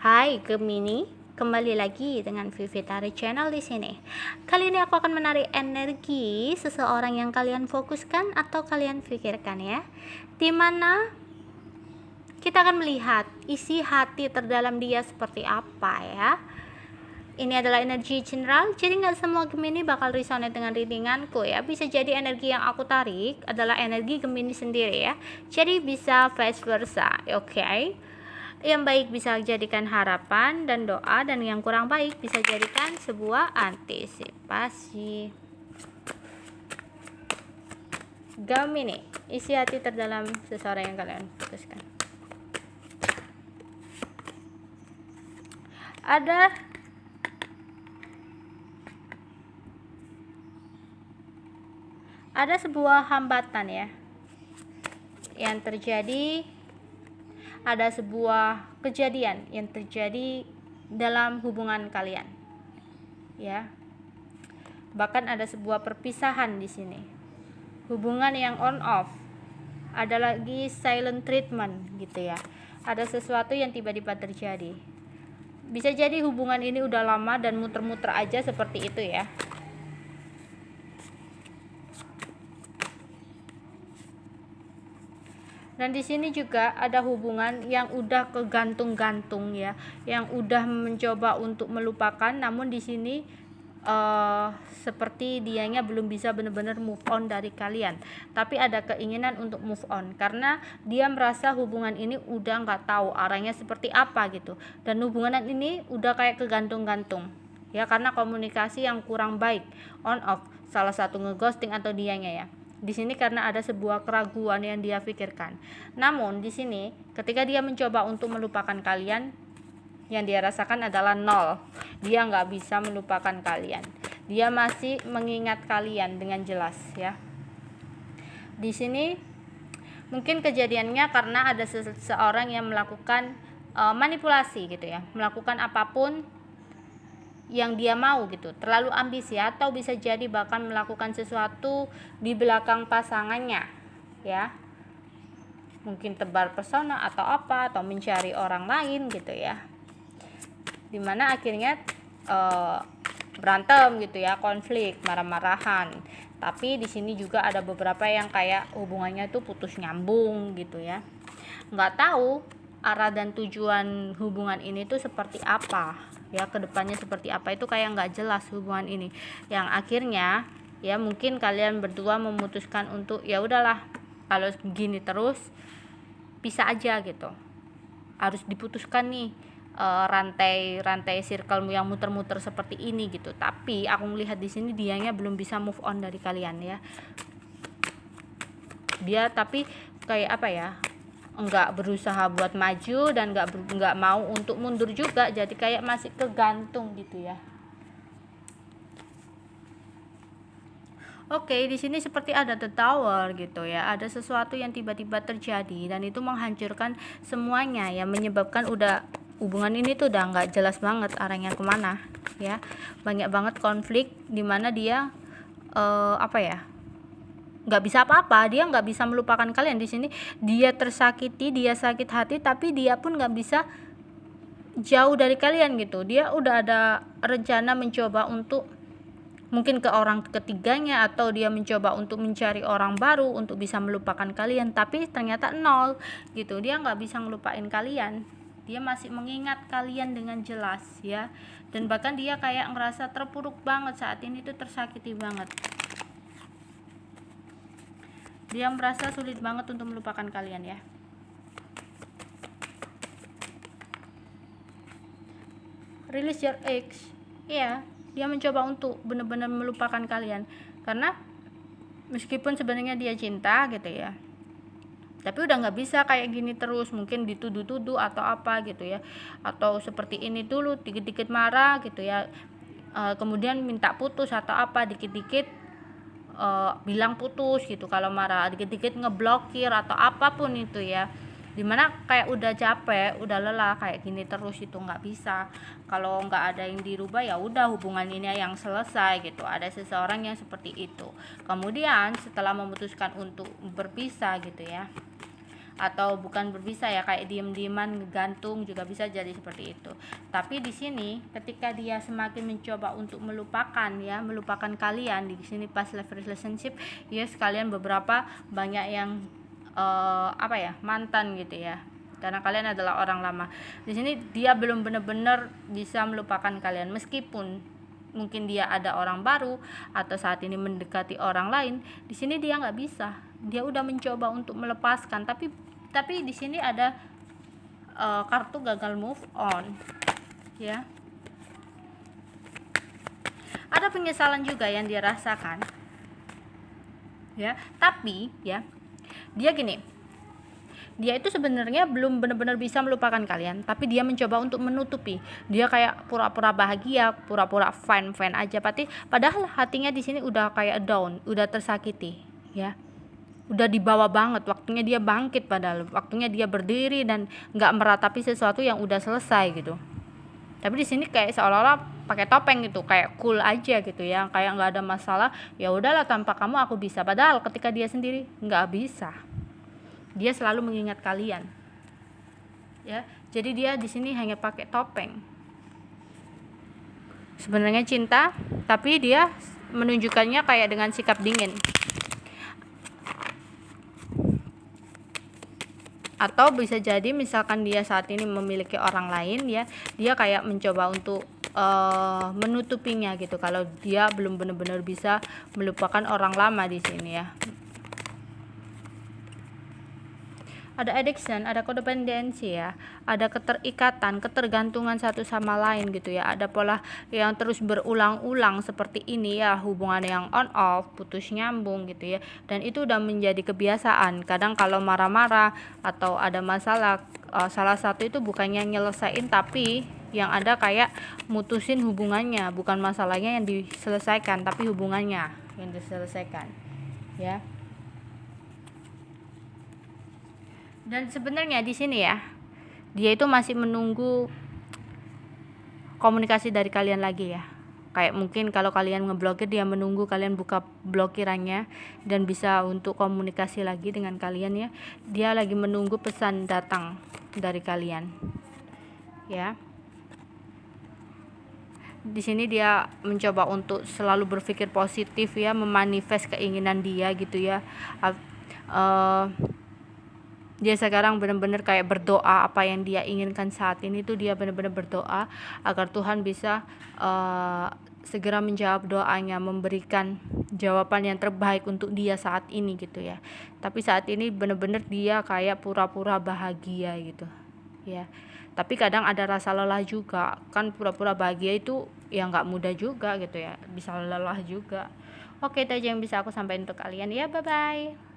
Hai Gemini, kembali lagi dengan Vivi Tari Channel di sini. Kali ini aku akan menarik energi seseorang yang kalian fokuskan atau kalian pikirkan ya. Dimana kita akan melihat isi hati terdalam dia seperti apa ya. Ini adalah energi general, jadi nggak semua Gemini bakal resonate dengan readinganku ya. Bisa jadi energi yang aku tarik adalah energi Gemini sendiri ya. Jadi bisa vice versa, oke? Yang baik bisa jadikan harapan dan doa, dan yang kurang baik bisa jadikan sebuah antisipasi. Gemini, isi hati terdalam seseorang yang kalian putuskan. Ada sebuah hambatan ya yang terjadi. Ada sebuah kejadian yang terjadi dalam hubungan kalian ya, bahkan ada sebuah perpisahan di sini, hubungan yang on off, ada lagi silent treatment gitu ya, ada sesuatu yang tiba-tiba terjadi. Bisa jadi hubungan ini udah lama dan muter-muter aja seperti itu ya. Dan di sini juga ada hubungan yang udah kegantung-gantung ya, yang udah mencoba untuk melupakan, namun di sini seperti dianya belum bisa benar-benar move on dari kalian, tapi ada keinginan untuk move on karena dia merasa hubungan ini udah nggak tahu arahnya seperti apa gitu, dan hubungan ini udah kayak kegantung-gantung ya, karena komunikasi yang kurang baik, on off, salah satu ngeghosting atau dianya ya. Di sini karena ada sebuah keraguan yang dia pikirkan. Namun di sini ketika dia mencoba untuk melupakan kalian, yang dia rasakan adalah nol. Dia nggak bisa melupakan kalian. Dia masih mengingat kalian dengan jelas ya. Di sini mungkin kejadiannya karena ada seseorang yang melakukan manipulasi gitu ya, melakukan apapun yang dia mau gitu, terlalu ambisi, atau bisa jadi bahkan melakukan sesuatu di belakang pasangannya ya, mungkin tebar pesona atau apa, atau mencari orang lain gitu ya, dimana akhirnya berantem gitu ya, konflik, marah-marahan. Tapi di sini juga ada beberapa yang kayak hubungannya tuh putus nyambung gitu ya, nggak tahu arah dan tujuan hubungan ini tuh seperti apa ya, kedepannya seperti apa, itu kayak nggak jelas hubungan ini, yang akhirnya ya mungkin kalian berdua memutuskan untuk ya udahlah, kalau gini terus bisa aja gitu, harus diputuskan nih rantai circlemu yang muter-muter seperti ini gitu. Tapi aku melihat di sini dianya belum bisa move on dari kalian ya, dia tapi kayak apa ya, enggak berusaha buat maju dan enggak mau untuk mundur juga, jadi kayak masih kegantung gitu ya. Oke, di sini seperti ada the tower gitu ya, ada sesuatu yang tiba-tiba terjadi dan itu menghancurkan semuanya ya, menyebabkan udah hubungan ini tuh udah nggak jelas banget arahnya kemana ya, banyak banget konflik dimana dia apa ya, nggak bisa apa-apa, dia nggak bisa melupakan kalian. Di sini dia tersakiti, dia sakit hati, tapi dia pun nggak bisa jauh dari kalian gitu. Dia udah ada rencana mencoba untuk mungkin ke orang ketiganya, atau dia mencoba untuk mencari orang baru untuk bisa melupakan kalian, tapi ternyata nol gitu, dia nggak bisa ngelupain kalian, dia masih mengingat kalian dengan jelas ya, dan bahkan dia kayak ngerasa terpuruk banget saat ini tuh, tersakiti banget. Dia merasa sulit banget untuk melupakan kalian ya. Release your ex. Iya, dia mencoba untuk benar-benar melupakan kalian, karena meskipun sebenarnya dia cinta gitu ya, tapi udah nggak bisa kayak gini terus, mungkin dituduh-tuduh atau apa gitu ya, atau seperti ini dulu dikit-dikit marah gitu ya, kemudian minta putus atau apa, dikit-dikit bilang putus gitu kalau marah, dikit-dikit ngeblokir atau apapun itu ya, dimana kayak udah capek, udah lelah kayak gini terus, itu nggak bisa. Kalau nggak ada yang dirubah ya udah hubungan ini yang selesai gitu. Ada seseorang yang seperti itu, kemudian setelah memutuskan untuk berpisah gitu ya, atau bukan berbisa ya, kayak diem-dieman ngegantung juga bisa jadi seperti itu. Tapi di sini ketika dia semakin mencoba untuk melupakan kalian, di sini pas love relationship ya, sekalian beberapa banyak yang mantan gitu ya, karena kalian adalah orang lama. Di sini dia belum benar-benar bisa melupakan kalian, meskipun mungkin dia ada orang baru atau saat ini mendekati orang lain. Di sini dia nggak bisa, dia udah mencoba untuk melepaskan, tapi di sini ada kartu gagal move on ya. Ada penyesalan juga yang dia rasakan ya, tapi ya dia gini, dia itu sebenarnya belum benar-benar bisa melupakan kalian, tapi dia mencoba untuk menutupi. Dia kayak pura-pura bahagia, pura-pura fine aja, padahal hatinya di sini udah kayak down, udah tersakiti ya, udah dibawa banget. Waktunya dia bangkit, padahal waktunya dia berdiri dan nggak meratapi sesuatu yang udah selesai gitu. Tapi di sini kayak seolah-olah pakai topeng gitu, kayak cool aja gitu ya, kayak nggak ada masalah, ya udahlah tanpa kamu aku bisa. Padahal ketika dia sendiri nggak bisa, dia selalu mengingat kalian ya. Jadi dia di sini hanya pakai topeng, sebenarnya cinta, tapi dia menunjukkannya kayak dengan sikap dingin. Atau bisa jadi misalkan dia saat ini memiliki orang lain ya, dia kayak mencoba untuk menutupinya gitu, kalau dia belum benar-benar bisa melupakan orang lama di sini ya. Ada addiction, ada kodependensi ya, ada keterikatan, ketergantungan satu sama lain gitu ya. Ada pola yang terus berulang-ulang seperti ini ya, hubungan yang on off, putus nyambung gitu ya. Dan itu udah menjadi kebiasaan. Kadang kalau marah-marah atau ada masalah, salah satu itu bukannya nyelesain, tapi yang ada kayak mutusin hubungannya. Bukan masalahnya yang diselesaikan, tapi hubungannya yang diselesaikan ya. Dan sebenarnya di sini ya, dia itu masih menunggu komunikasi dari kalian lagi ya. Kayak mungkin kalau kalian ngeblokir, dia menunggu kalian buka blokirannya dan bisa untuk komunikasi lagi dengan kalian ya. Dia lagi menunggu pesan datang dari kalian ya. Di sini dia mencoba untuk selalu berpikir positif ya, memanifest keinginan dia gitu ya. Dia sekarang benar-benar kayak berdoa, apa yang dia inginkan saat ini tuh dia benar-benar berdoa agar Tuhan bisa segera menjawab doanya, memberikan jawaban yang terbaik untuk dia saat ini gitu ya. Tapi saat ini benar-benar dia kayak pura-pura bahagia gitu ya. Tapi kadang ada rasa lelah juga, kan pura-pura bahagia itu ya nggak mudah juga gitu ya, bisa lelah juga. Oke, itu aja yang bisa aku sampaikan untuk kalian ya, bye bye.